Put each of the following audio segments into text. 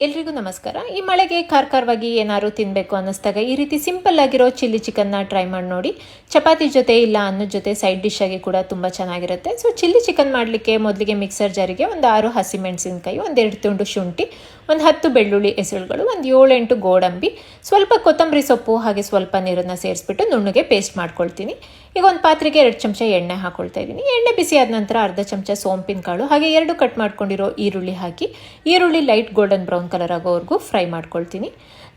ಎಲ್ರಿಗೂ ನಮಸ್ಕಾರ. ಈ ಮಳೆಗೆ ಖಾರವಾಗಿ ಏನಾದ್ರು ತಿನ್ನಬೇಕು ಅನ್ನಿಸ್ದಾಗ ಈ ರೀತಿ ಸಿಂಪಲ್ ಆಗಿರೋ ಚಿಲ್ಲಿ ಚಿಕನ್ನ ಟ್ರೈ ಮಾಡಿ ನೋಡಿ. ಚಪಾತಿ ಜೊತೆ ಇಲ್ಲ ಅನ್ನದ ಜೊತೆ ಸೈಡ್ ಡಿಶ್ ಆಗಿ ಕೂಡ ತುಂಬ ಚೆನ್ನಾಗಿರುತ್ತೆ. ಸೊ ಚಿಲ್ಲಿ ಚಿಕನ್ ಮಾಡಲಿಕ್ಕೆ ಮೊದಲಿಗೆ ಮಿಕ್ಸರ್ ಜಾರಿಗೆ ಒಂದು 6 ಹಸಿಮೆಣಸಿನಕಾಯಿ, ಒಂದು 2 ತುಂಡು ಶುಂಠಿ, ಒಂದು 10 ಬೆಳ್ಳುಳ್ಳಿ ಎಸಳುಗಳು, ಒಂದು 7-8 ಗೋಡಂಬಿ, ಸ್ವಲ್ಪ ಕೊತ್ತಂಬರಿ ಸೊಪ್ಪು ಹಾಗೆ ಸ್ವಲ್ಪ ನೀರನ್ನು ಸೇರಿಸ್ಬಿಟ್ಟು ನುಣ್ಣಗೆ ಪೇಸ್ಟ್ ಮಾಡ್ಕೊಳ್ತೀನಿ. ಈಗ ಒಂದು ಪಾತ್ರೆಗೆ 2 ಚಮಚ ಎಣ್ಣೆ ಹಾಕೊಳ್ತಾ ಇದ್ದೀನಿ. ಎಣ್ಣೆ ಬಿಸಿ ಆದ ನಂತರ ಅರ್ಧ ಚಮಚ ಸೋಂಪಿನ ಕಾಳು ಹಾಗೆ 2 ಕಟ್ ಮಾಡ್ಕೊಂಡಿರೋ ಈರುಳ್ಳಿ ಹಾಕಿ ಈರುಳ್ಳಿ ಲೈಟ್ ಗೋಲ್ಡನ್ ಬ್ರೌನ್ ಕಲರ್ ಆಗೋವರೆಗೂ ಫ್ರೈ ಮಾಡ್ಕೊಳ್ತೀನಿ.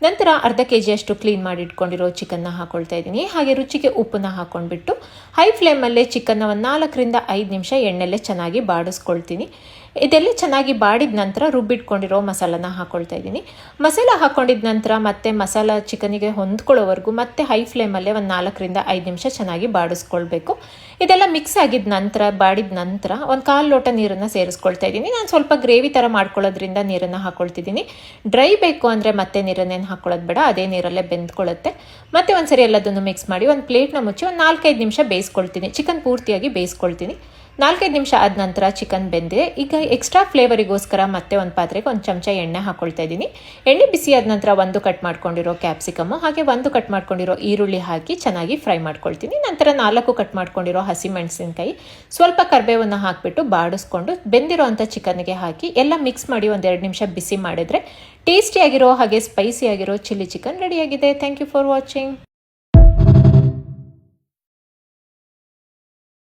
ನಂತರ ಅರ್ಧ ಕೆಜಿಯಷ್ಟು ಕ್ಲೀನ್ ಮಾಡಿ ಇಟ್ಕೊಂಡಿರೋ ಚಿಕನ್ನ ಹಾಕೊಳ್ತಾ ಇದ್ದೀನಿ. ಹಾಗೆ ರುಚಿಗೆ ಉಪ್ಪನ್ನ ಹಾಕೊಂಡ್ಬಿಟ್ಟು ಹೈ ಫ್ಲೇಮಲ್ಲೇ ಚಿಕನ್ನ ಒಂದು 4ರಿಂದ 5 ನಿಮಿಷ ಎಣ್ಣೆಲ್ಲೇ ಚೆನ್ನಾಗಿ ಬಾಡಿಸ್ಕೊಳ್ತೀನಿ. ಇದೆಲ್ಲ ಚೆನ್ನಾಗಿ ಬಾಡಿದ ನಂತರ ರುಬ್ಬಿಟ್ಕೊಂಡಿರೋ ಮಸಾಲನ ಹಾಕೊಳ್ತಾ ಇದ್ದೀನಿ. ಮಸಾಲ ಹಾಕೊಂಡಿದ ನಂತರ ಮತ್ತೆ ಮಸಾಲ ಚಿಕನಿಗೆ ಹೊಂದ್ಕೊಳ್ಳೋವರೆಗೂ ಮತ್ತೆ ಹೈ ಫ್ಲೇಮಲ್ಲೇ ಒಂದು 4ರಿಂದ 5 ನಿಮಿಷ ಚೆನ್ನಾಗಿ ಬಾಡಿಸ್ಕೊಳ್ಬೇಕು. ಇದೆಲ್ಲ ಮಿಕ್ಸ್ ಆಗಿದ ನಂತರ ಬಾಡಿದ ನಂತರ ಒಂದು 1/4 ಲೋಟ ನೀರನ್ನು ಸೇರಿಸ್ಕೊಳ್ತಾ ಇದ್ದೀನಿ. ನಾನು ಸ್ವಲ್ಪ ಗ್ರೇವಿ ಥರ ಮಾಡ್ಕೊಳ್ಳೋದ್ರಿಂದ ನೀರನ್ನು ಹಾಕೊಳ್ತಿದ್ದೀನಿ. ಡ್ರೈ ಬೇಕು ಅಂದರೆ ಮತ್ತೆ ನೀರನ್ನೇನು ಹಾಕೊಳ್ಳೋದು ಬೇಡ, ಅದೇ ನೀರಲ್ಲೇ ಬೆಂದ್ಕೊಳ್ಳುತ್ತೆ. ಮತ್ತೆ ಒಂದ್ಸರಿ ಎಲ್ಲದನ್ನು ಮಿಕ್ಸ್ ಮಾಡಿ ಒಂದು ಪ್ಲೇಟ್ನ ಮುಚ್ಚಿ ಒಂದು 4-5 ನಿಮಿಷ ಬೇಯಿಸ್ಕೊಳ್ತೀನಿ. ಚಿಕನ್ ಪೂರ್ತಿಯಾಗಿ ಬೇಯಿಸ್ಕೊಳ್ತೀನಿ. 4-5 ನಿಮಿಷ ಆದ ನಂತರ ಚಿಕನ್ ಬೆಂದಿದೆ. ಈಗ ಎಕ್ಸ್ಟ್ರಾ ಫ್ಲೇವರಿಗೋಸ್ಕರ ಮತ್ತೆ ಒಂದು ಪಾತ್ರೆಗೆ 1 ಚಮಚ ಎಣ್ಣೆ ಹಾಕೊಳ್ತಾ ಇದ್ದೀನಿ. ಎಣ್ಣೆ ಬಿಸಿ ಆದ ನಂತರ 1 ಕಟ್ ಮಾಡ್ಕೊಂಡಿರೋ ಕ್ಯಾಪ್ಸಿಕಮ್ಮು ಹಾಗೆ 1 ಕಟ್ ಮಾಡ್ಕೊಂಡಿರೋ ಈರುಳ್ಳಿ ಹಾಕಿ ಚೆನ್ನಾಗಿ ಫ್ರೈ ಮಾಡ್ಕೊಳ್ತೀನಿ. ನಂತರ 4 ಕಟ್ ಮಾಡ್ಕೊಂಡಿರೋ ಹಸಿಮೆಣಸಿನಕಾಯಿ, ಸ್ವಲ್ಪ ಕರಿಬೇವನ್ನು ಹಾಕಿಬಿಟ್ಟು ಬಾಡಿಸ್ಕೊಂಡು ಬೆಂದಿರೋ ಅಂಥ ಚಿಕನ್ಗೆ ಹಾಕಿ ಎಲ್ಲ ಮಿಕ್ಸ್ ಮಾಡಿ ಒಂದು 2 ನಿಮಿಷ ಬಿಸಿ ಮಾಡಿದರೆ ಟೇಸ್ಟಿಯಾಗಿರೋ ಹಾಗೆ ಸ್ಪೈಸಿಯಾಗಿರೋ ಚಿಲ್ಲಿ ಚಿಕನ್ ರೆಡಿಯಾಗಿದೆ. Thank you for watching.